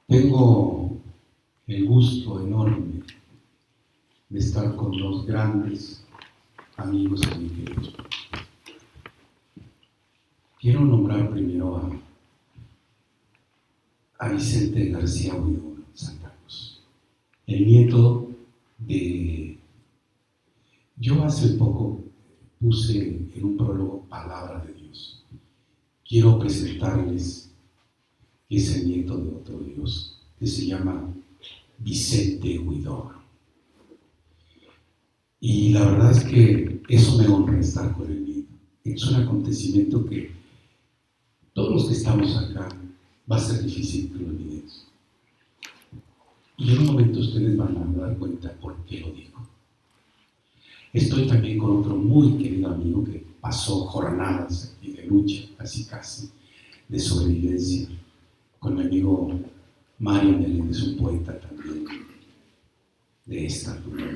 Tengo el gusto enorme de estar con dos grandes amigos y queridos. Quiero nombrar primero a Vicente García Huidobro Santa Cruz, el nieto de... Yo hace poco puse en un prólogo Palabra de Dios. Quiero presentarles que es el nieto de otro Dios, que se llama Vicente Huidobro. Y la verdad es que eso me honra estar con el nieto. Es un acontecimiento que todos los que estamos acá va a ser difícil que lo olvidemos. Y en un momento ustedes van a dar cuenta por qué lo digo. Estoy también con otro muy querido amigo que pasó jornadas aquí de lucha, casi, de sobrevivencia, con mi amigo Mario Meléndez, un poeta también de esta altura.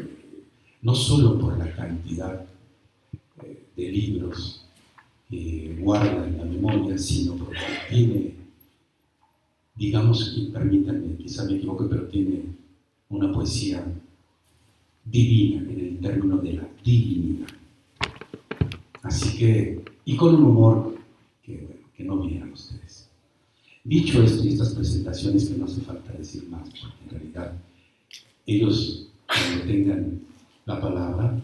No solo por la cantidad de libros que guarda en la memoria, sino porque tiene, digamos, y permítanme, quizá me equivoque, pero tiene una poesía divina, en el término de la divinidad. Así que, y con un humor que no vieran ustedes. Dicho esto y estas presentaciones, que no hace falta decir más, porque en realidad ellos, cuando tengan la palabra,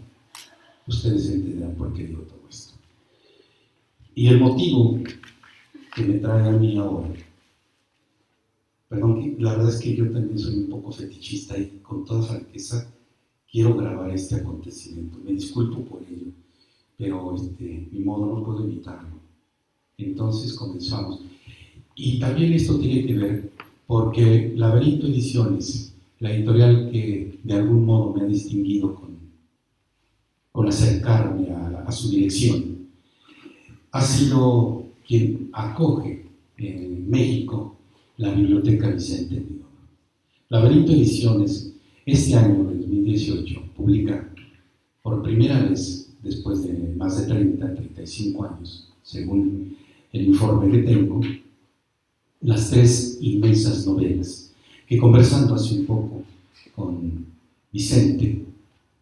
ustedes entenderán por qué digo todo esto. Y el motivo que me trae a mí ahora, perdón, la verdad es que yo también soy un poco fetichista y con toda franqueza quiero grabar este acontecimiento. Me disculpo por ello, pero mi modo no puedo evitarlo. Entonces comenzamos. Y también esto tiene que ver porque Laberinto Ediciones, la editorial que de algún modo me ha distinguido con acercarme a su dirección, ha sido quien acoge en México la Biblioteca Vicente Huidobro. Laberinto Ediciones, este año de 2018, publica por primera vez, después de más de 35 años, según el informe que tengo, las 3 inmensas novelas que, conversando hace un poco con Vicente,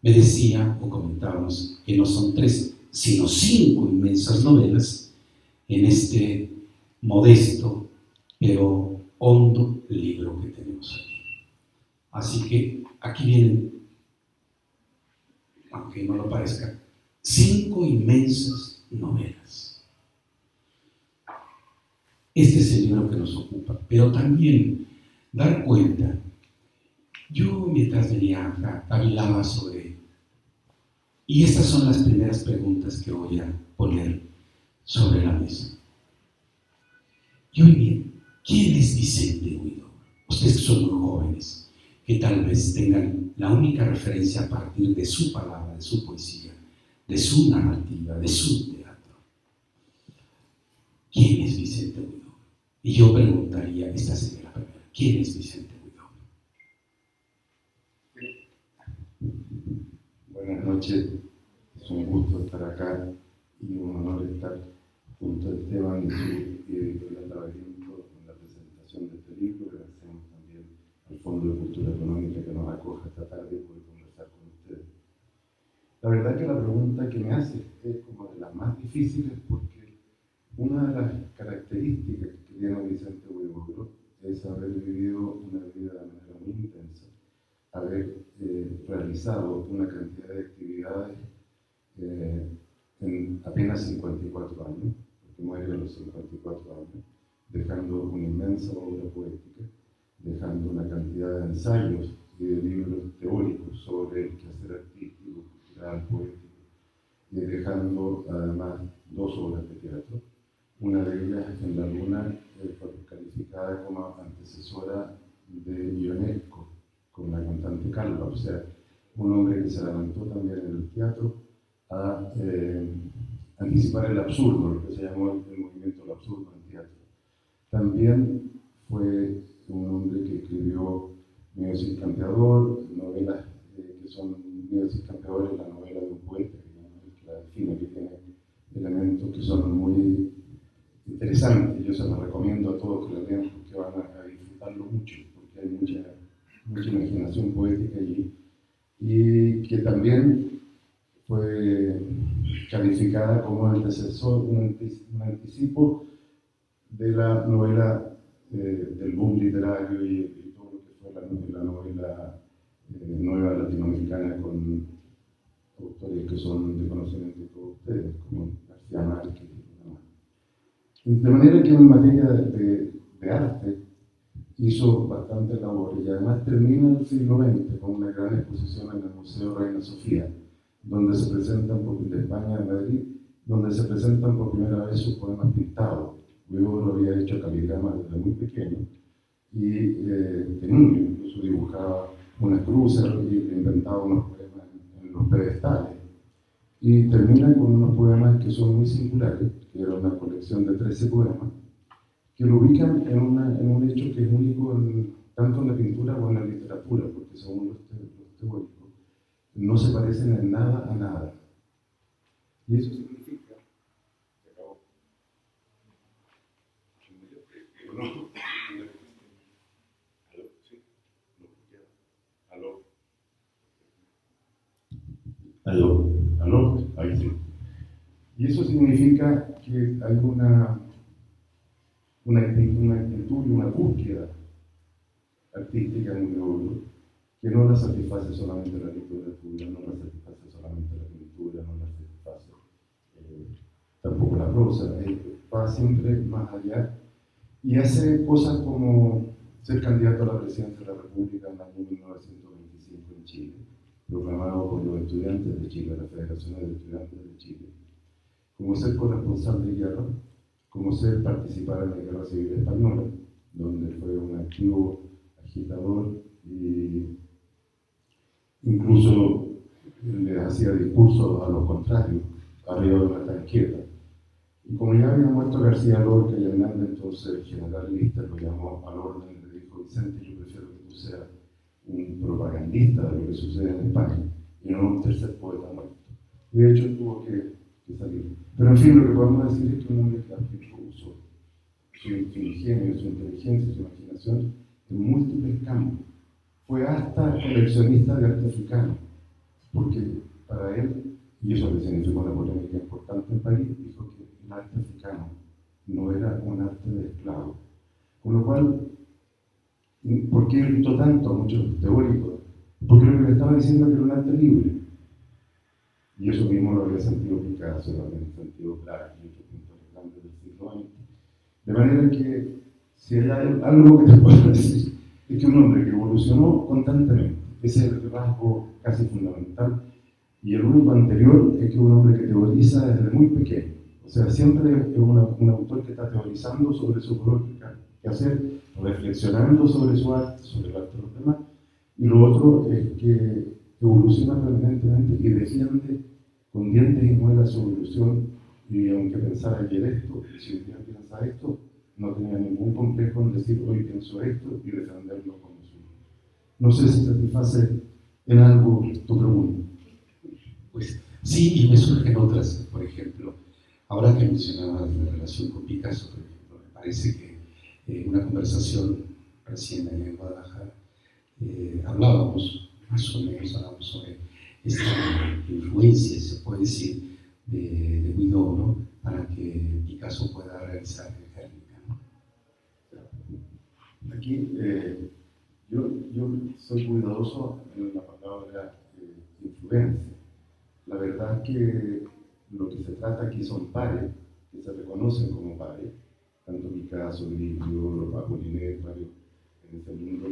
me decía o comentábamos que no son 3, sino 5 inmensas novelas en este modesto pero hondo libro que tenemos aquí. Así que aquí vienen, aunque no lo parezca, 5 inmensas novelas. Este es el libro que nos ocupa, pero también dar cuenta. Yo, mientras venía acá, hablaba sobre, y estas son las primeras preguntas que voy a poner sobre la mesa. Yo diría, ¿quién es Vicente Huidobro? Ustedes que son muy jóvenes, que tal vez tengan la única referencia a partir de su palabra, de su poesía, de su narrativa, de su teatro. ¿Quién es Vicente Huidobro? Y yo preguntaría, esta sería la primera, ¿quién es Vicente Huidobro? Buenas noches, es un gusto estar acá y un honor estar junto a Esteban y su editorial Laberinto en la presentación de este libro. Agradecemos también al Fondo de Cultura Económica que nos acoge esta tarde y poder conversar con ustedes. La verdad que la pregunta que me hace es como de las más difíciles, porque una de las características que tiene Vicente Huidobro es haber vivido una vida de manera muy intensa, haber realizado una cantidad de actividades en apenas 54 años, porque muere a los 54 años, dejando una inmensa obra poética, dejando una cantidad de ensayos y de libros teóricos sobre el quehacer artístico, cultural, poético, y dejando además 2 obras de teatro. Una de ellas, En la Luna, fue calificada como antecesora de Ionesco, con la cantante Calva, o sea, un hombre que se adelantó también en el teatro a anticipar el absurdo, lo que se llamó el movimiento del absurdo en teatro. También fue un hombre que escribió Mío Cid Campeador, novelas que son Mío Cid Campeador, la novela de un poeta, que la define, que tiene elementos que son muy interesantes. Yo se los recomiendo a todos que la lean porque van a disfrutarlo mucho. hay mucha imaginación poética allí, y que también fue calificada como un antecesor, un anticipo de la novela del boom literario y todo lo que fue la novela nueva latinoamericana con autores que son de conocimiento de todos ustedes, como García Márquez y demás. De manera que en materia de arte hizo bastante labor y además termina el siglo XX con una gran exposición en el Museo Reina Sofía, donde se presentan de España, de Madrid, donde se presentan por primera vez sus poemas pintados. Luego lo había hecho caligrama desde muy pequeño y de niño incluso dibujaba unas cruces y inventaba unos poemas en los pedestales. Y termina con unos poemas que son muy singulares, que era una colección de 13 poemas, que lo ubican en un hecho que es único tanto en la pintura como en la literatura, porque según los teóricos, no se parecen en nada a nada. Y eso significa que acabó. ¿Aló? Ahí sí. Y eso significa que hay una actitud y una búsqueda artística muy obvio, que no la satisface solamente la literatura, no la satisface solamente la pintura, no la satisface tampoco la prosa, va siempre más allá y hace cosas como ser candidato a la presidencia de la República en el año 1925 en Chile, proclamado por los estudiantes de Chile, la Federación de Estudiantes de Chile, como ser corresponsal de guerra, como ser participar en la Guerra Civil Española, donde fue un activo agitador y incluso le hacía discursos a los contrarios, arriba de una tanqueta. Y como ya había muerto García Lorca y Hernández, entonces el general Lister lo llamó al orden y le dijo: Vicente, yo prefiero que tú seas un propagandista de lo que sucede en España y no un tercer poeta muerto. Y de hecho tuvo que salir. Pero en fin, lo que podemos decir es que un hombre que usó su ingenio, su inteligencia, su imaginación en múltiples campos. Fue hasta coleccionista de arte africano, porque para él, y eso le significó una polémica importante en París, dijo que el arte africano no era un arte de esclavos. Con lo cual, ¿por qué gritó tanto a muchos teóricos? Porque lo que le estaba diciendo era que era un arte libre. Y eso mismo lo había sentido Picasso, lo había sentido Braque y otros pintores grandes del siglo XX. De manera que, si hay algo que te puedo decir, es que un hombre que evolucionó constantemente, ese es el rasgo casi fundamental, y el único anterior es que un hombre que teoriza desde muy pequeño. O sea, siempre es un autor que está teorizando sobre su propio quehacer, reflexionando sobre su arte, sobre el arte de los demás, y lo otro es que evoluciona permanentemente y defiende con dientes y muelas su evolución, y aunque pensara ayer esto, y si hoy día piensa esto, no tenía ningún complejo en decir hoy pienso esto y defenderlo como suyo. No sé si satisface en algo tu pregunta. Pues sí, y me surgen otras, por ejemplo, ahora que mencionabas la relación con Picasso, por ejemplo, me parece que una conversación recién allá en Guadalajara, hablábamos sobre esta influencia, se puede decir, de Guido, ¿no?, para que Picasso pueda realizar el Guernica, ¿no? Aquí yo soy cuidadoso en la palabra influencia. La verdad es que lo que se trata aquí son pares, que se reconocen como pares, tanto Picasso, Grillo, Apollinaire, varios en este mundo,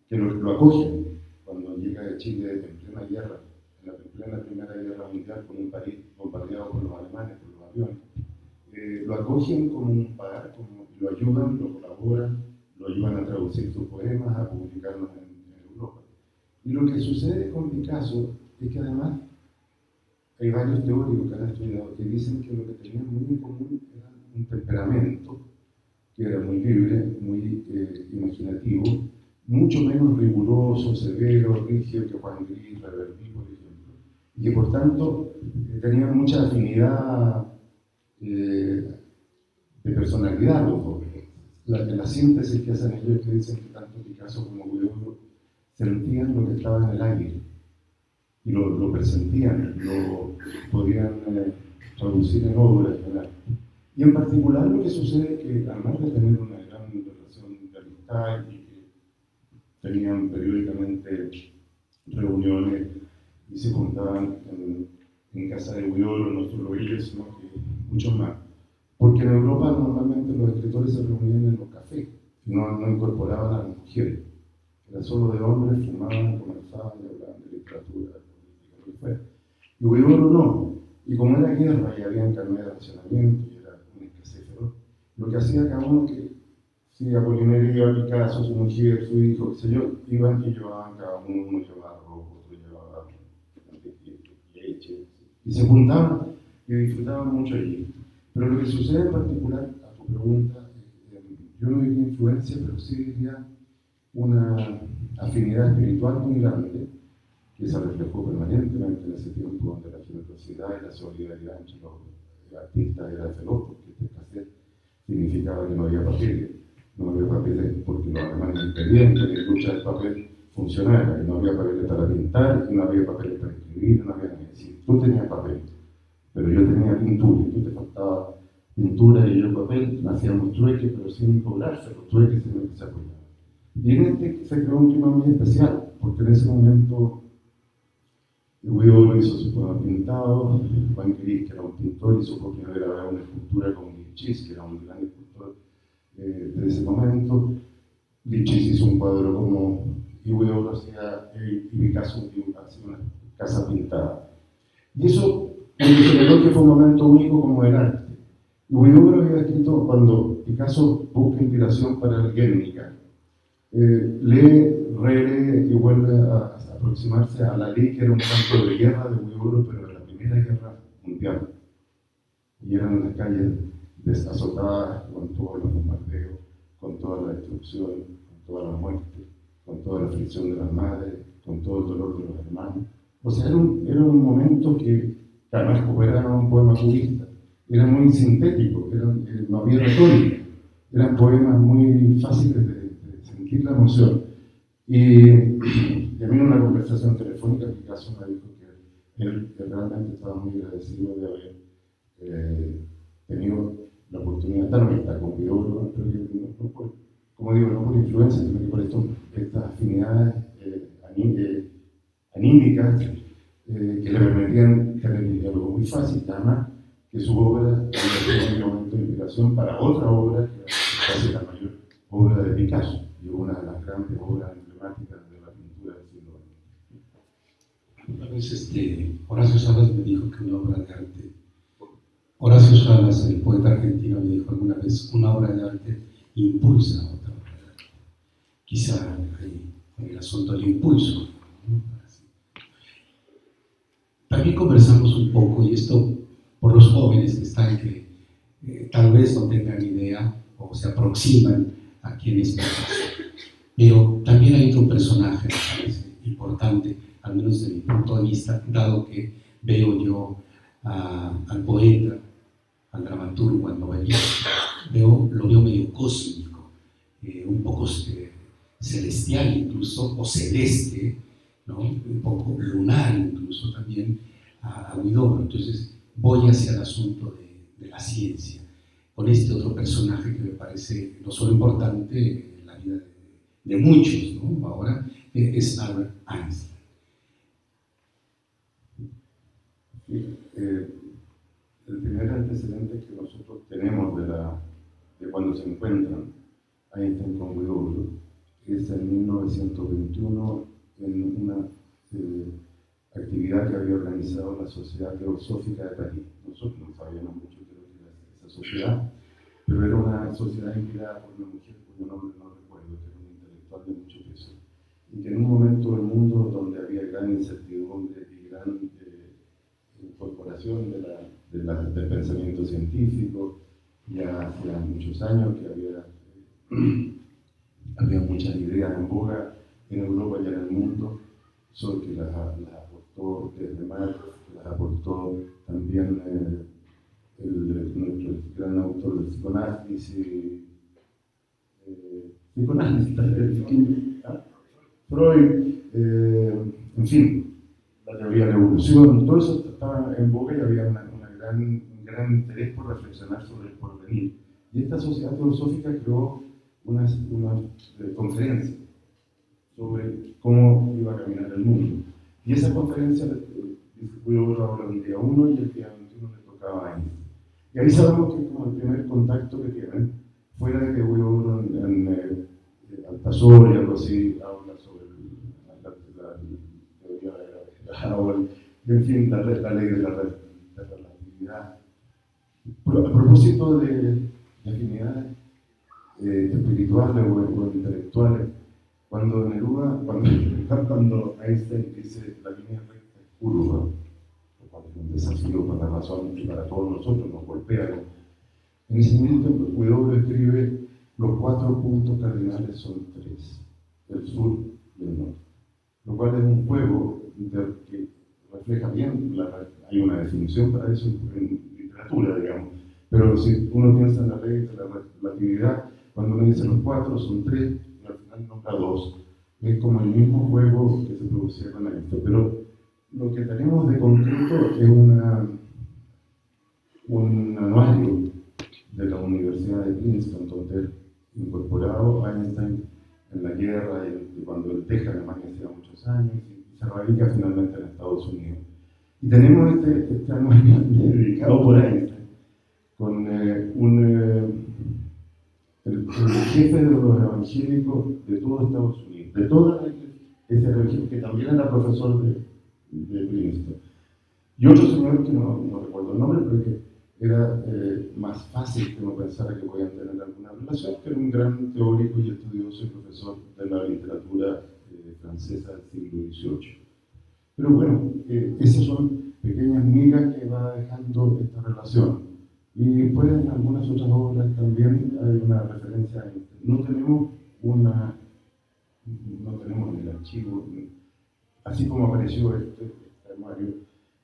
que lo acogen cuando llega de Chile en plena guerra, en la plena Primera Guerra Mundial, con un París bombardeado por los alemanes, por los aviones. Lo acogen como un par, lo ayudan, lo colaboran, lo ayudan a traducir sus poemas, a publicarlos en Europa. Y lo que sucede con Picasso es que además hay varios teóricos que han estudiado que dicen que lo que tenían muy en común era un temperamento que era muy libre, muy imaginativo, mucho menos riguroso, severo, rígido que Juan Gris, Reverdy, por ejemplo, y que por tanto tenían mucha afinidad de personalidad los dos. la síntesis que hacen ellos, que dicen que tanto Picasso como Huidobro sentían lo que estaba en el aire y lo presentían, lo podían traducir en obras, ¿verdad? Y en particular lo que sucede es que, además de tener una gran relación de amistad y que tenían periódicamente reuniones y se juntaban en casa de Huidobro, no solo ellos, sino que muchos más. Porque en Europa normalmente los escritores se reunían en los cafés y no incorporaban a las mujeres. Era solo de hombres, fumaban, conversaban y hablaban de literatura, de política, lo que fuera. Y Huidobro no. Y como era guerra y había carnet de racionamiento y era un escasez feroz, lo que hacía cada uno que, si Apollinaire iba a Picasso, su mujer, su hijo, qué sé yo, iban y llevaban cada uno llevaba arroz, otro llevaba leche, y se juntaban y disfrutaban mucho allí. Pero lo que sucede en particular, a tu pregunta, yo no diría influencia, pero sí diría una afinidad espiritual muy grande, que se reflejó permanentemente en ese tiempo donde la generosidad y la solidaridad entre los artistas era feroz, porque este escasez significaba que no había papeles porque los alemanes impedían que la industria del papel funcionara, y no había papeles para pintar, y no había papeles para escribir, no había nada. Si tú tenías papel, pero yo tenía pintura, y tú te faltaba pintura y yo papel, hacíamos trueques, pero sin cobrarse, los trueques se apoyaban. Y en este se creó un clima muy especial, porque en ese momento Huidobro hizo su poema pintado, Juan Gris, que era un pintor, hizo por primera vez una escultura con Lichis, que era un gran escultor de ese momento. Lichis hizo un cuadro como Huidobro hacía, y Picasso hacía una casa pintada. Y eso me generó que fue un momento único como el arte. Y Huidobro había escrito, cuando Picasso busca inspiración para el Guernica, lee, relee y vuelve a aproximarse a la ley, que era un campo de guerra de Huidobro, pero de la Primera Guerra Mundial. Y eran las calles desazotadas con todos los bombardeos, con toda la destrucción, con toda la muerte, con toda la aflicción de las madres, con todo el dolor de los hermanos. O sea, era un momento que además era un poema cubista, era muy sintético, no había retórica, eran poemas muy fáciles de sentir la emoción. Y a mí en una conversación telefónica Picasso me dijo que él realmente estaba muy agradecido de haber tenido la oportunidad de estar con Huidobro, pero que no por, como digo, no por influencia, sino que por estas afinidades anímicas que le permitían tener un diálogo muy fácil, además que su obra fue un momento de inspiración para otra obra que era casi la mayor obra de Picasso, y una de las grandes obras emblemáticas de la pintura del siglo XX. Una vez Horacio Salas me dijo que una obra de arte, Horacio Salas, el poeta argentino, me dijo alguna vez, una obra de arte impulsa a otra obra de arte. Quizá hay el asunto del impulso, ¿no? También conversamos un poco, y esto por los jóvenes que están, que tal vez no tengan idea o se aproximan a quién es Picasso. Pero también hay otro personaje, me parece importante, al menos desde mi punto de vista, dado que veo yo al poeta, al dramaturgo, al novelista, lo veo medio cósmico, un poco celestial incluso, o celeste, ¿no? Un poco lunar incluso también a Huidobro. Entonces voy hacia el asunto de la ciencia, con este otro personaje que me parece no solo importante en la vida de muchos, ¿no? Ahora es Albert Einstein. Sí, el primer antecedente que nosotros tenemos de cuando se encuentran Einstein con Huidobro es en 1921 en una actividad que había organizado la Sociedad Teosófica de París. Nosotros no sabíamos mucho de lo que era esa sociedad, pero era una sociedad inspirada por una mujer cuyo nombre no recuerdo, que era un intelectual de mucho peso, y que en un momento del mundo donde había gran incertidumbre y gran incorporación del pensamiento científico, ya hacía muchos años que había muchas ideas en boga en Europa y en el mundo, solo que las aportó desde Marx, las aportó también nuestro gran autor del psicoanálisis, psicoanalistas, Freud, en fin, la teoría de la evolución, todo eso estaba en boga y había un gran interés por reflexionar sobre el porvenir. Y esta sociedad teosófica creó una conferencia sobre cómo iba a caminar el mundo. Y esa conferencia distribuió ahora el día 1 y el día 21 le tocaba a Einstein. Y ahí sabemos que como el primer contacto que tienen, fuera de que hubo en Altazor y algo así, habla sobre la teoría de la gravedad, en fin, la ley de la relatividad. Pero a propósito de afinidades espirituales o intelectuales, cuando Einstein dice la línea recta es curva, lo cual es un desafío para la razón y para todos nosotros, nos golpea. En ese momento, W escribe: los 4 puntos cardinales son 3, el sur y el norte, lo cual es un juego que refleja bien, hay una definición para eso en literatura, digamos, pero si uno piensa en la ley de la relatividad, cuando uno dice los 4 son 3, y al final nombra 2, es como el mismo juego que se producía con esto, pero lo que tenemos de concreto es un anuario de la Universidad de Princeton, donde incorporado Einstein en la guerra y cuando él deja Alemania hacía muchos años y se radica finalmente en Estados Unidos. Y tenemos este anuario dedicado por Einstein con el jefe de los evangélicos de todo Estados Unidos, de toda la iglesia, ese evangélico que también era profesor de Princeton. Y otro señor que no recuerdo el nombre, pero que era más fácil que uno pensara que podían tener alguna relación, que era un gran teórico y estudioso y profesor de la literatura francesa del siglo XVIII. Pero bueno, esas son pequeñas migas que va dejando esta relación. Y después en algunas otras obras también hay una referencia a esto. No tenemos en el archivo, así como apareció este armario,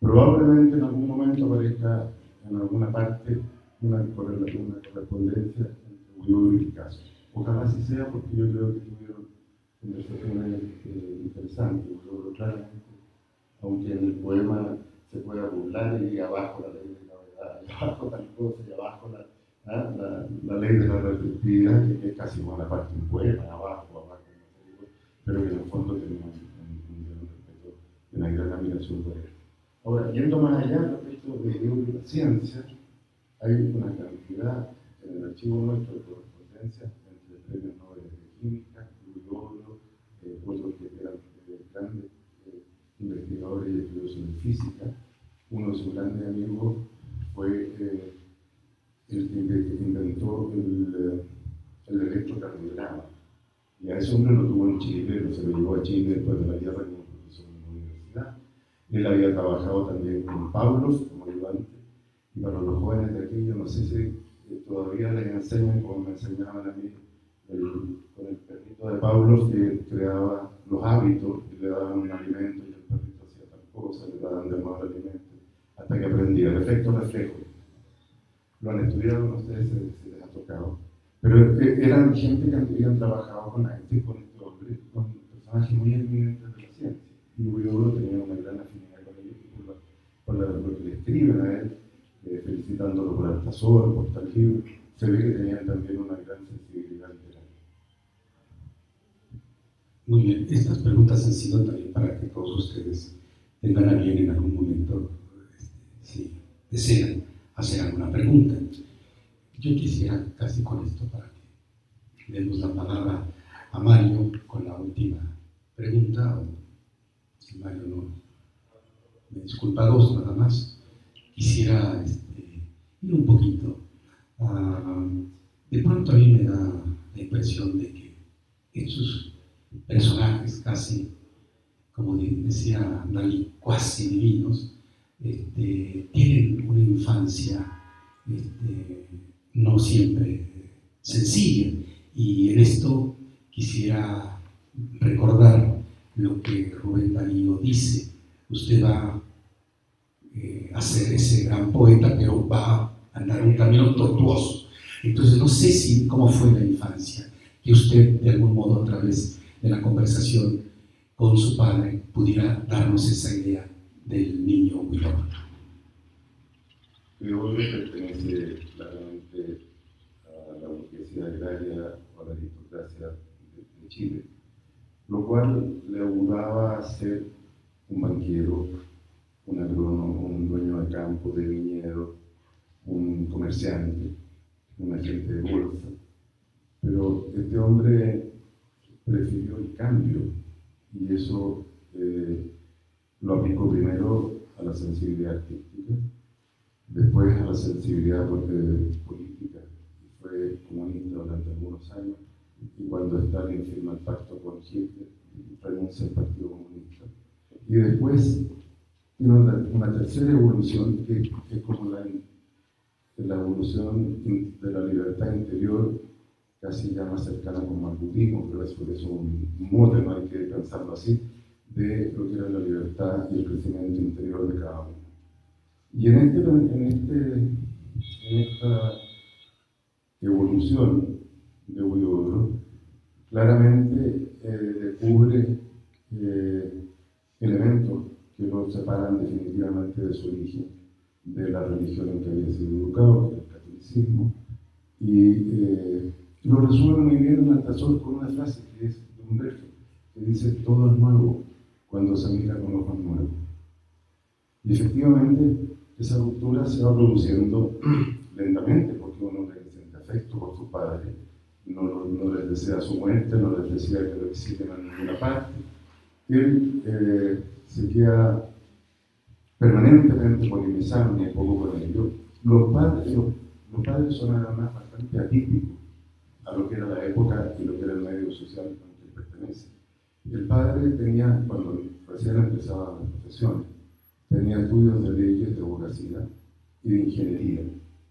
probablemente en algún momento aparezca en alguna parte una correspondencia entre Uyghur y Picasso. Ojalá así sea, porque yo creo que tuvieron conversaciones interesantes. Uyghur, claramente, aunque en el poema se pueda burlar y abajo la ley de gravedad, y abajo tal cosa, y abajo la ley de la relatividad, que es casi una parte de un poema, abajo, pero que en el fondo tiene un gran respeto y una gran admiración por él. Ahora, yendo más allá respecto de la ciencia, hay una cantidad en el archivo nuestro de correspondencia entre premios Nobel de Química, Uyghur, otros que eran grandes investigadores y estudiosos de física. Uno de sus grandes amigos fue el que inventó el electrocardiograma. Y a ese hombre lo tuvo en Chile, se lo llevó a Chile después de la guerra como profesor en la universidad. Él había trabajado también con Pavlov como ayudante, y para los jóvenes de aquí, yo no sé si todavía les enseñan como me enseñaban a mí, con el perrito de Pavlov que creaba los hábitos y le daban un alimento y el perrito hacía tal cosa, le daban de nuevo el alimento, hasta que aprendía el efecto reflejo. Lo han estudiado, no sé si les ha tocado, pero eran gente que habían trabajado con Einstein, con este hombre, con personajes muy eminentes de la ciencia. Y Uyghur tenía una gran afinidad con ellos por lo que le escriben a él, felicitándolo por Altazor, por tal libro. Se ve que tenían también una gran sensibilidad literaria. Muy bien, estas preguntas han sido también para que todos ustedes tengan a bien en algún momento, si desean hacer alguna pregunta. Yo quisiera, casi con esto, para que demos la palabra a Mario con la última pregunta, o si Mario no me disculpa, 2 nada más. Quisiera ir un poquito. De pronto a mí me da la impresión de que estos personajes casi, como decía Dalí, cuasi divinos, tienen una infancia no siempre sencilla. Y en esto quisiera recordar lo que Rubén Darío dice: usted va a ser ese gran poeta, pero va a andar un camino tortuoso. Entonces no sé cómo fue la infancia, que usted de algún modo a través de la conversación con su padre pudiera darnos esa idea del niño Huidobro. Huidobro pertenece claramente a la burguesía agraria o a la aristocracia de Chile, lo cual le ayudaba a ser un banquero, un agrónomo, un dueño de campo, de viñedo, un comerciante, un agente de bolsa. Pero este hombre prefirió el cambio y eso lo aplicó primero a la sensibilidad artística, después a la sensibilidad política. Fue comunista durante algunos años y cuando Stalin firma el pacto con Hitler renuncia al Partido Comunista. Y después tiene una tercera evolución que es como la evolución de la libertad interior, casi ya más cercana como al budismo, pero es por eso un mote, no hay que pensarlo así, de lo que era la libertad y el crecimiento interior de cada uno. Y en esta evolución de Huidobro, claramente descubre elementos que lo separan definitivamente de su origen, de la religión en que había sido educado, que era el catolicismo, y lo resuelve muy bien Altazor con una frase que es de Humberto, que dice: todo es nuevo cuando se mira con ojos nuevos. Y efectivamente esa ruptura se va produciendo lentamente, porque uno le siente afecto por su padre, no les desea su muerte, no les desea que lo exilen en ninguna parte. Él se queda permanentemente polemizando un poco con ello. Los padres son además bastante atípicos a lo que era la época y lo que era el medio social al que pertenece. El padre tenía, cuando recién empezaba la profesión, tenía estudios de leyes, de abogacía y de ingeniería,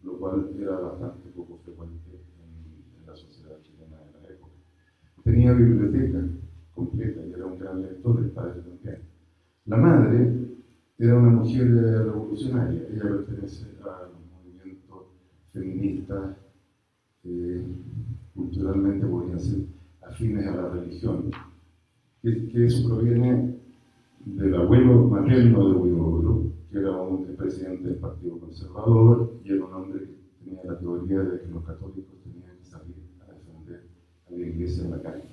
lo cual era bastante poco frecuente en la sociedad chilena de la época. Tenía biblioteca completa y era un gran lector, el padre también. La madre era una mujer revolucionaria, ella pertenece a los movimientos feministas, culturalmente podrían ser afines a la religión, que eso proviene del abuelo materno de Huidobro, que era un presidente del Partido Conservador y era un hombre que tenía la teoría de que los católicos tenían que salir a defender a la iglesia en la calle.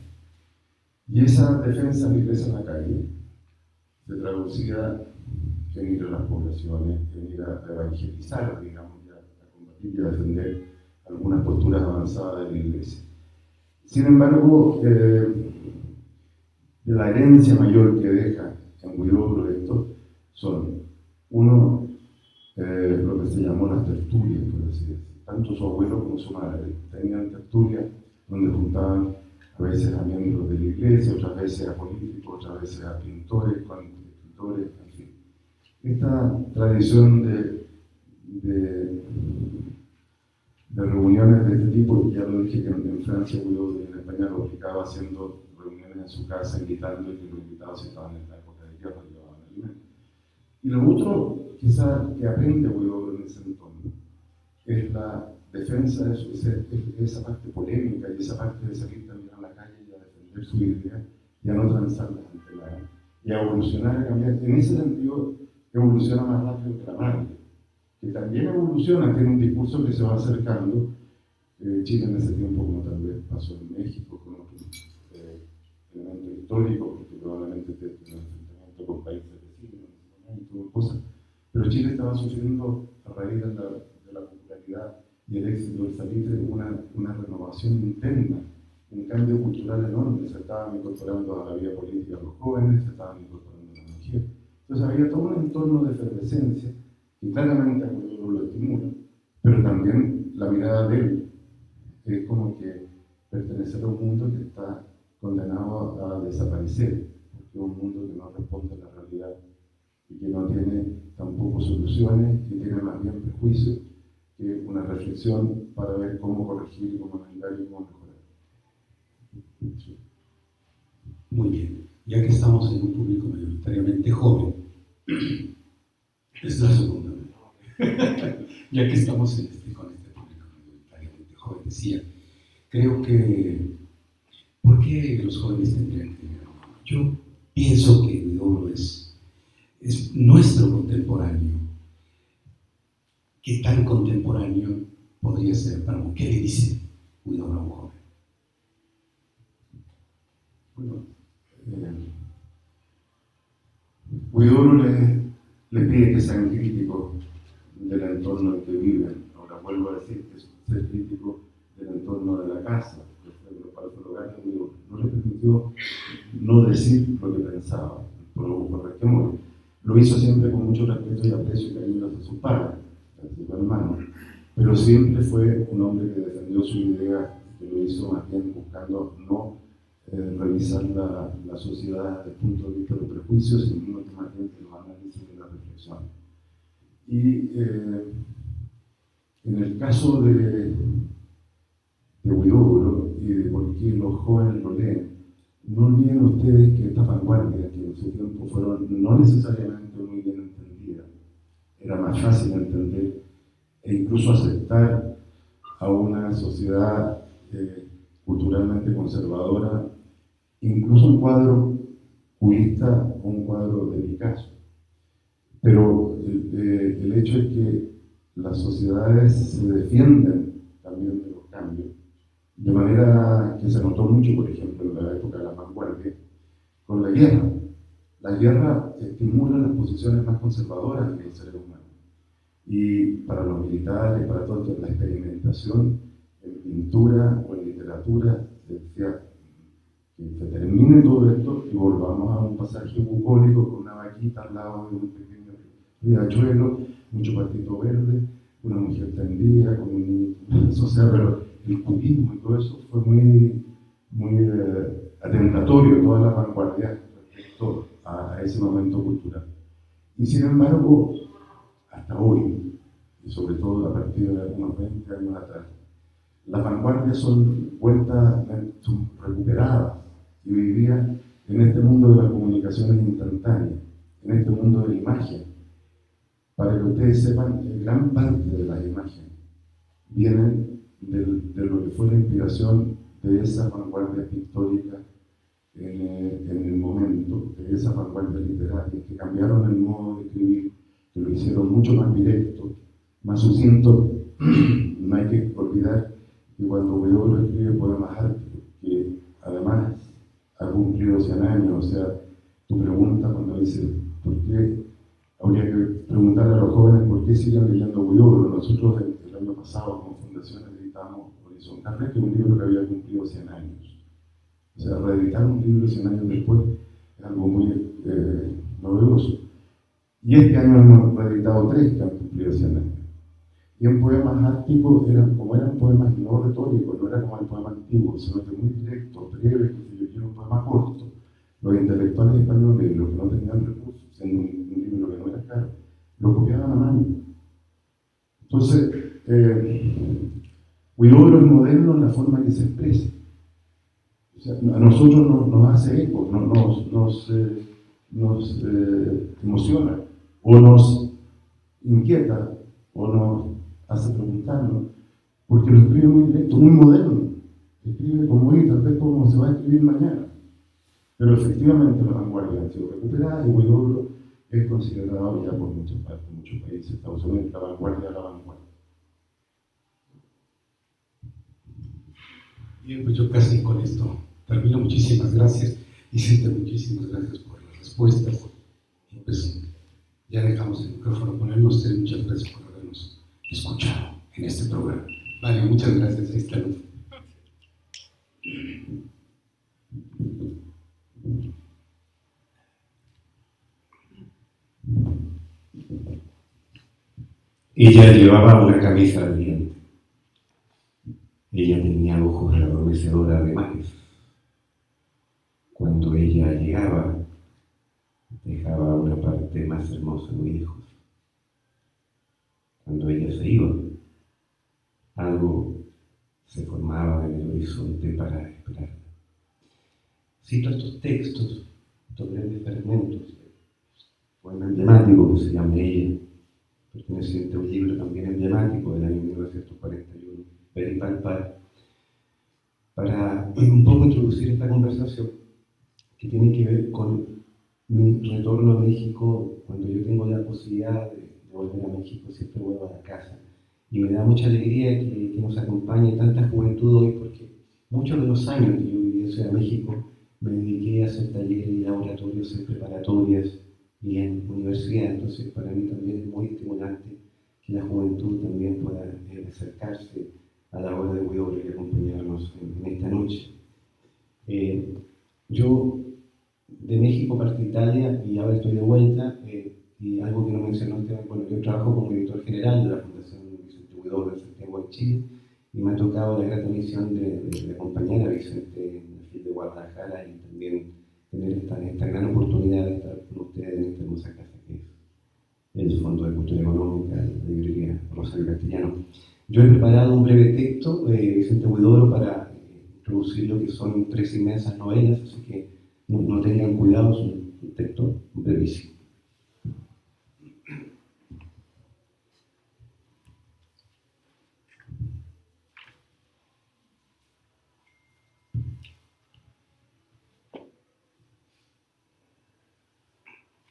Y esa defensa de la iglesia en la calle se traducía en ir a las poblaciones, en ir a evangelizar, digamos, a combatir y a defender algunas posturas avanzadas de la iglesia. Sin embargo, la herencia mayor que deja en Huidobro esto son, uno, lo que se llamó las tertulias, por así decirlo. Tanto su abuelo como su madre tenían tertulias donde juntaban a veces a miembros de la iglesia, otras veces a políticos, otras veces a pintores, escritores, en fin. Esta tradición de reuniones de este tipo, ya lo dije que en Francia Huidobro y en España lo aplicaba haciendo reuniones en su casa, invitando, y que los invitados estaban en la época de guerra y llevaban alimentos. Y lo otro, quizás, que aprende Huidobro en ese entorno, es la defensa de esa parte polémica y esa parte de salir también a la calle y a defender su idea y a no transarlas ante la y a evolucionar, a cambiar. En ese sentido, evoluciona más rápido que la madre, que también evoluciona, tiene un discurso que se va acercando. Chile en ese tiempo, como tal vez pasó en México, con otros elementos históricos, porque probablemente tiene un enfrentamiento con países vecinos y todo cosas. Pero Chile estaba sufriendo, a raíz de la popularidad y el éxito del salitre, una renovación interna, un cambio cultural enorme. Se estaban incorporando a la vida política los jóvenes, se estaban incorporando las mujeres. Entonces había todo un entorno de efervescencia que claramente a Huidobro lo estimula, pero también la mirada de él es como que pertenecer a un mundo que está condenado a desaparecer, porque es un mundo que no responde a la realidad y que no tiene tampoco soluciones, que tiene más bien prejuicios que una reflexión para ver cómo corregir y cómo enmendar y cómo mejorar. Sí. Muy bien, ya que estamos en un público mayoritariamente joven, es la segunda vez. Ya que estamos con este público mayoritariamente joven, decía, creo que ¿Por qué los jóvenes tendrían que leer a Huidobro? Yo pienso que Huidobro es nuestro contemporáneo. ¿Qué tan contemporáneo podría ser para un? ¿Qué le dice Huidobro a un joven? Bueno, Huidobro le pide que sean críticos del entorno en que viven. Ahora vuelvo a decir que ser crítico del entorno de la casa, para el hogar de Huidobro, no le permitió no decir lo que pensaba, por resquemor. Lo hizo siempre con mucho respeto y aprecio y cariño hacia sus padres, hacia sus hermanos, pero siempre fue un hombre que defendió su idea, que lo hizo más bien buscando no revisar la sociedad desde el punto de vista de los prejuicios, sino que más bien de los análisis y de la reflexión. Y en el caso de Huidobro y de por qué los jóvenes lo leen, no olviden ustedes que estas vanguardias, que en su tiempo fueron no necesariamente muy bien entendidas, era más fácil entender e incluso aceptar a una sociedad culturalmente conservadora, incluso un cuadro cubista o un cuadro de Picasso. Pero el hecho es que las sociedades se defienden también de los cambios, de manera que se notó mucho, por ejemplo, en la época de la vanguardia, con la guerra. La guerra estimula las posiciones más conservadoras de los seres humanos. Y para los militares, para toda la experimentación en pintura o en literatura, se decía que se termine todo esto y volvamos a un pasaje bucólico con una vaquita al lado de un pequeño riachuelo, mucho patito verde, una mujer tendida, con un niño. O sea, pero el cubismo y todo eso fue muy atentatorio, todas las vanguardias respecto a ese momento cultural. Y sin embargo, hasta hoy, y sobre todo a partir de unos 20 años atrás, las vanguardias son recuperadas y hoy día en este mundo de las comunicaciones instantáneas, en este mundo de la imagen. Para que ustedes sepan, gran parte de las imágenes vienen de lo que fue la inspiración de esas vanguardias pictóricas en el momento, de esas vanguardias literarias que cambiaron el modo de escribir, que lo hicieron mucho más directo, más sucinto. No hay que olvidar que cuando Huidobro escribe poemas árticos, que además ha cumplido 100 años, o sea, tu pregunta cuando dice, ¿por qué? Habría que preguntarle a los jóvenes por qué siguen leyendo Huidobro. Nosotros el año pasado con Fundaciones editamos Horizontal, que es un libro que había cumplido 100 años. O sea, reeditar un libro 100 años después es algo muy novedoso. Y este año hemos reeditado 3 que han cumplido 100 años. Y en poemas árticos, como eran poemas no retóricos, no era como el poema antiguo, sino que muy directo, breve, que yo quiero un poema corto. Los intelectuales españoles, los que no tenían recursos, siendo un libro que no era caro, lo copiaban a mano. Entonces, Huidobro es moderno en la forma en que se expresa. O sea, a nosotros nos hace eco, nos emociona, o nos inquieta, o nos hace preguntarnos, porque lo escribe muy directo, muy moderno. Escribe como hoy, tal vez como se va a escribir mañana. Pero efectivamente las vanguardias han sido recuperadas y Huidobro es considerado ya por muchas partes, muchos países, Estados Unidos, la vanguardia de la vanguardia. Bien, pues yo casi con esto termino. Muchísimas gracias. Vicente, muchísimas gracias por las respuestas. Y pues ya dejamos el micrófono ponernos. Muchas gracias por habernos escuchado en este programa. Vale, muchas gracias. Ahí está. Ella llevaba una camisa ardiente. Ella tenía ojos de adormecedora además. Cuando ella llegaba, dejaba una parte más hermosa muy lejos. Cuando ella se iba, algo se formaba en el horizonte para esperarla. Cito estos textos, estos breves fragmentos, poema emblemático que se llama Ella, perteneciente a un libro también emblemático del año 1941, Ver y Palpar, para para un poco introducir esta conversación que tiene que ver con mi retorno a México. Cuando yo tengo la posibilidad de volver a México, siempre vuelvo a la casa. Y me da mucha alegría que nos acompañe tanta juventud hoy, porque muchos de los años que yo viví en Ciudad de México me dediqué a hacer talleres y laboratorios en preparatorias y en universidad. Entonces, para mí también es muy estimulante que la juventud también pueda acercarse a la obra de Huidobro y acompañarnos en esta noche. Yo de México partí a Italia y ahora estoy de vuelta. Y algo que no mencionaste, bueno, yo trabajo como director general de la Fundación Vicente Huidobro en Santiago de Chile y me ha tocado la grata misión de acompañar a Vicente en la FIL de Guadalajara y también tener esta gran oportunidad de estar con ustedes en esta hermosa casa que es el Fondo de Cultura Económica, la librería Rosario Castellano. Yo he preparado un breve texto de Vicente Huidobro para introducir lo que son 3 inmensas novelas, así que no tengan cuidado, es un texto brevísimo.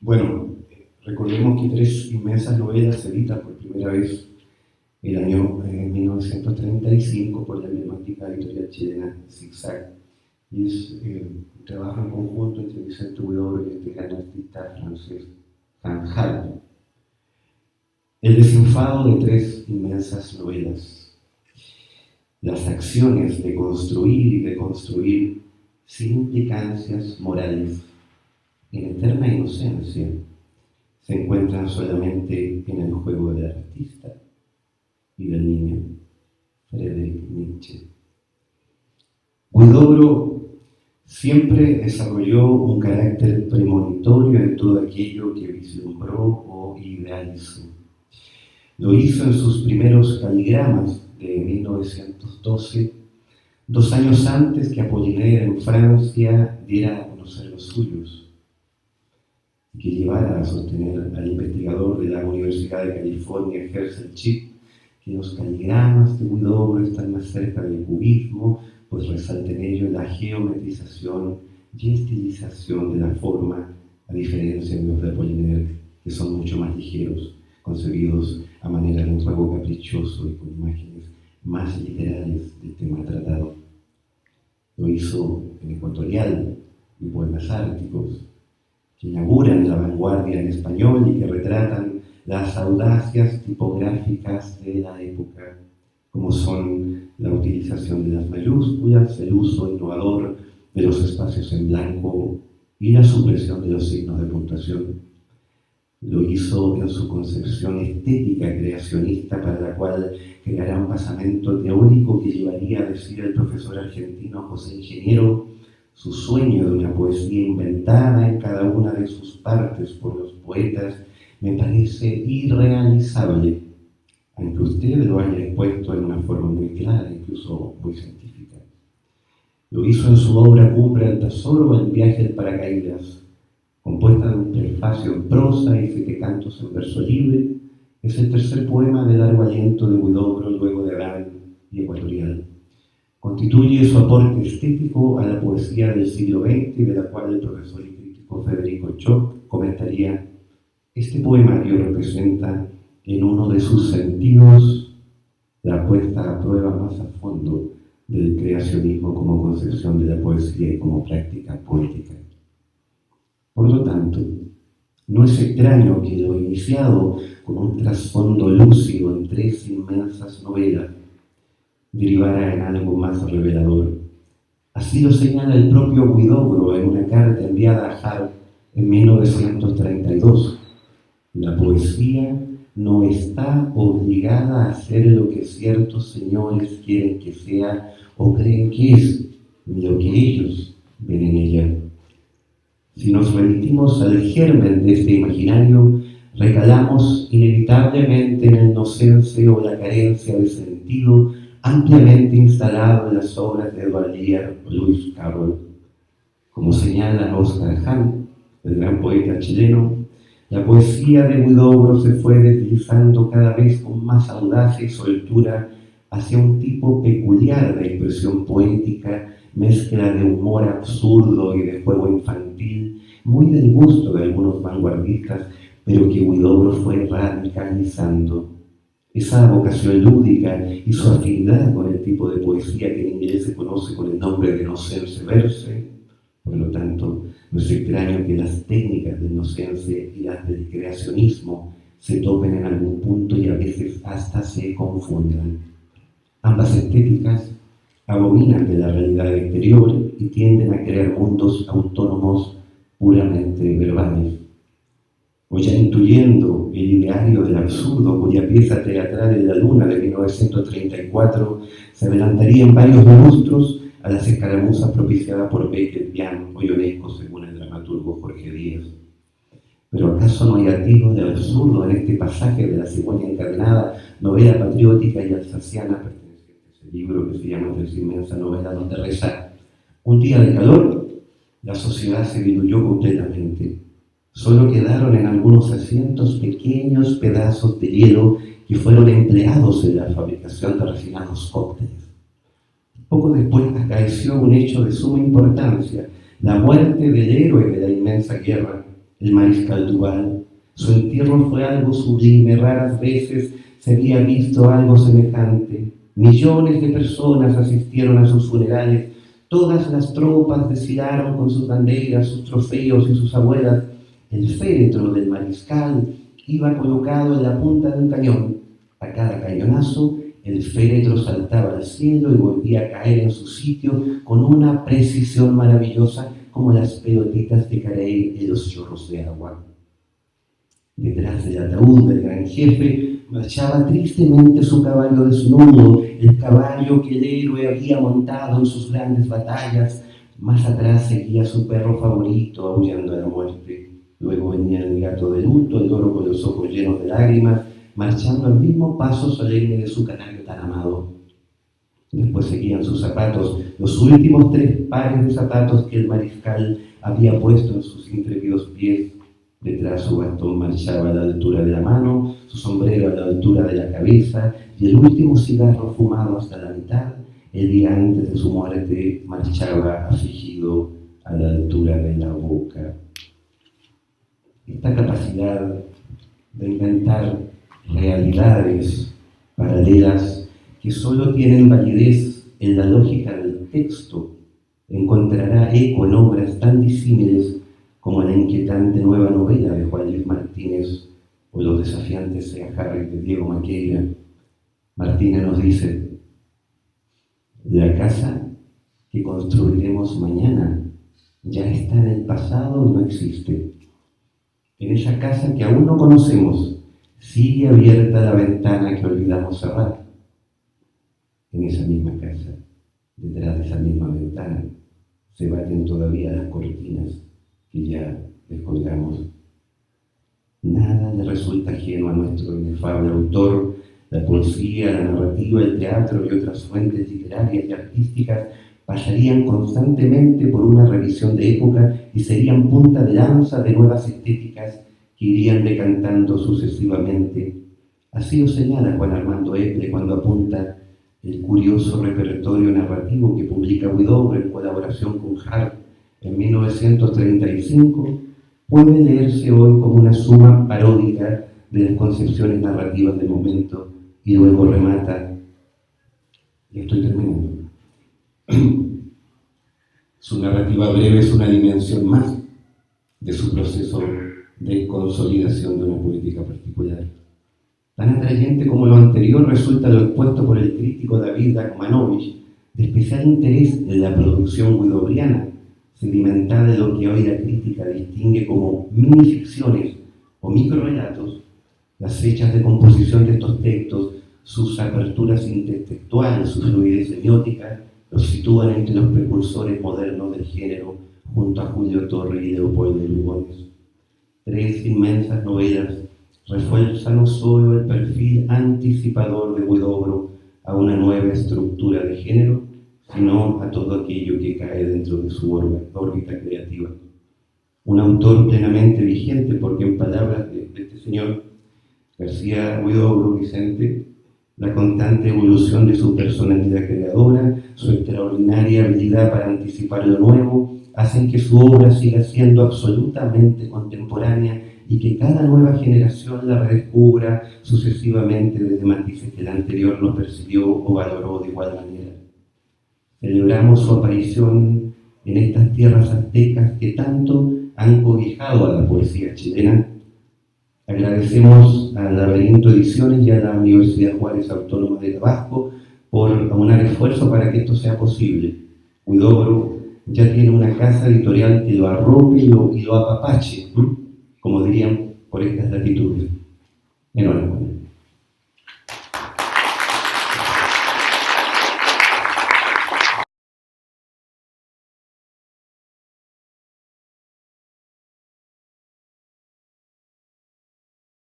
Bueno, recordemos que 3 inmensas novelas se editan por primera vez el año 1935 por la emblemática editorial chilena Zigzag. Y es un trabajo en conjunto entre Vicente Huidobro y este gran artista francés, Hans Haldane. El desenfado de 3 inmensas novelas. Las acciones de construir y deconstruir sin implicancias morales, en eterna inocencia, se encuentran solamente en el juego del artista y del niño, Friedrich Nietzsche. Huidobro siempre desarrolló un carácter premonitorio en todo aquello que vislumbró o idealizó. Lo hizo en sus primeros caligramas de 1912, 2 años antes que Apollinaire en Francia diera a conocer los suyos, que llevara a sostener al investigador de la Universidad de California, Herschel Chip, que los caligramas de Huidobro están más cerca del cubismo, pues resalta en ello la geometrización y estilización de la forma, a diferencia de los de Apollinaire, que son mucho más ligeros, concebidos a manera de un juego caprichoso y con imágenes más literales del tema tratado. Lo hizo en Ecuatorial y Poemas Árticos, que inauguran la vanguardia en español y que retratan las audacias tipográficas de la época, como son la utilización de las mayúsculas, el uso innovador de los espacios en blanco y la supresión de los signos de puntuación. Lo hizo en su concepción estética creacionista, para la cual creará un basamento teórico que llevaría a decir el profesor argentino José Ingeniero: su sueño de una poesía inventada en cada una de sus partes por los poetas me parece irrealizable, aunque usted lo haya expuesto en una forma muy clara, incluso muy científica. Lo hizo en su obra Cumbre al Tesoro, El viaje del paracaídas, compuesta de un prefacio en prosa y 7 cantos en verso libre. Es el 3er poema de largo aliento de Huidobro, luego de Arán y Ecuatorial. Constituye su aporte estético a la poesía del siglo XX, de la cual el profesor y crítico Federico Choc comentaría: este poemario representa en uno de sus sentidos la puesta a prueba más a fondo del creacionismo como concepción de la poesía y como práctica poética. Por lo tanto, no es extraño que lo iniciado con un trasfondo lúcido en 3 inmensas novelas derivara en algo más revelador. Así lo señala el propio Huidobro en una carta enviada a Hart en 1932. La poesía no está obligada a hacer lo que ciertos señores quieren que sea o creen que es, ni lo que ellos ven en ella. Si nos remitimos al germen de este imaginario, recalamos inevitablemente en el nosense o la carencia de sentido ampliamente instalado en las obras de Edward Lear o Lewis Carroll. Como señala Oscar Hahn, el gran poeta chileno, la poesía de Huidobro se fue deslizando cada vez con más audacia y soltura hacia un tipo peculiar de expresión poética, mezcla de humor absurdo y de juego infantil, muy del gusto de algunos vanguardistas, pero que Huidobro fue radicalizando. Esa vocación lúdica y su afinidad con el tipo de poesía que en inglés se conoce con el nombre de nocense verse, por lo tanto, no es extraño que las técnicas del nocense y las del creacionismo se topen en algún punto y a veces hasta se confundan. Ambas estéticas abominan de la realidad exterior y tienden a crear mundos autónomos puramente verbales. O ya intuyendo el ideario del absurdo, cuya pieza teatral en la luna de 1934 se adelantaría en varios lustros a las escaramuzas propiciadas por Beckett, Piano o Ionesco, según el dramaturgo Jorge Díaz. ¿Pero acaso no hay atisbos de absurdo en este pasaje de La cigüeña encadenada, novela patriótica y alsaciana perteneciente a ese libro que se llama Esa inmensa novela, donde reza: un día de calor, la sociedad se diluyó completamente. Solo quedaron en algunos asientos pequeños pedazos de hielo que fueron empleados en la fabricación de refinados cócteles. Poco después acaeció un hecho de suma importancia: la muerte del héroe de la inmensa guerra, el mariscal Duval. Su entierro fue algo sublime, raras veces se había visto algo semejante. Millones de personas asistieron a sus funerales, todas las tropas desfilaron con sus banderas, sus trofeos y sus abuelas. El féretro del mariscal iba colocado en la punta de un cañón. A cada cañonazo, el féretro saltaba al cielo y volvía a caer en su sitio con una precisión maravillosa, como las pelotitas de Carey en los chorros de agua. Detrás del ataúd del gran jefe marchaba tristemente su caballo desnudo, el caballo que el héroe había montado en sus grandes batallas. Más atrás seguía su perro favorito, aullando a la muerte. Luego venía el gato de luto, el toro con los ojos llenos de lágrimas, marchando al mismo paso solemne de su canario tan amado. Después seguían sus zapatos, los últimos 3 pares de zapatos que el mariscal había puesto en sus intrépidos pies. Detrás su bastón marchaba a la altura de la mano, su sombrero a la altura de la cabeza, y el último cigarro fumado hasta la mitad, el día antes de su muerte, marchaba afligido a la altura de la boca. Esta capacidad de inventar realidades paralelas que solo tienen validez en la lógica del texto encontrará eco en obras tan disímiles como la inquietante nueva novela de Juan Luis Martínez o Los desafiantes Sea Harry de Diego Maqueira. Martínez nos dice: la casa que construiremos mañana ya está en el pasado y no existe. En esa casa que aún no conocemos, sigue abierta la ventana que olvidamos cerrar. En esa misma casa, detrás de esa misma ventana, se baten todavía las cortinas que ya descolgamos. Nada le resulta ajeno a nuestro inefable autor. La poesía, la narrativa, el teatro y otras fuentes literarias y artísticas pasarían constantemente por una revisión de época y serían punta de lanza de nuevas estéticas que irían decantando sucesivamente. Así lo señala Juan Armando Eple cuando apunta: el curioso repertorio narrativo que publica Huidobro en colaboración con Hart en 1935 puede leerse hoy como una suma paródica de las concepciones narrativas del momento, y luego remata, y estoy terminando. Su narrativa breve es una dimensión más de su proceso de consolidación de una política particular. Tan atrayente como lo anterior resulta lo expuesto por el crítico David Dachmanovich, de especial interés en la producción huidobriana, sedimentada en lo que hoy la crítica distingue como minificciones o microrelatos. Las fechas de composición de estos textos, sus aperturas intertextuales, su fluidez semiótica, los sitúan entre los precursores modernos del género, junto a Julio Torre y Leopoldo Lugones. 3 inmensas novelas refuerzan no solo el perfil anticipador de Huidobro a una nueva estructura de género, sino a todo aquello que cae dentro de su órbita creativa. Un autor plenamente vigente, porque en palabras de este señor García Huidobro, Vicente, La constante evolución de su personalidad creadora, su extraordinaria habilidad para anticipar lo nuevo, hacen que su obra siga siendo absolutamente contemporánea y que cada nueva generación la redescubra sucesivamente desde matices que la anterior no percibió o valoró de igual manera. Celebramos su aparición en estas tierras aztecas que tanto han cobijado a la poesía chilena. Agradecemos a Laberinto Ediciones y a la Universidad Juárez Autónoma de Tabasco por aunar esfuerzo para que esto sea posible. Huidobro ya tiene una casa editorial que lo arrope y lo apapache, como dirían por estas latitudes. Enhorabuena.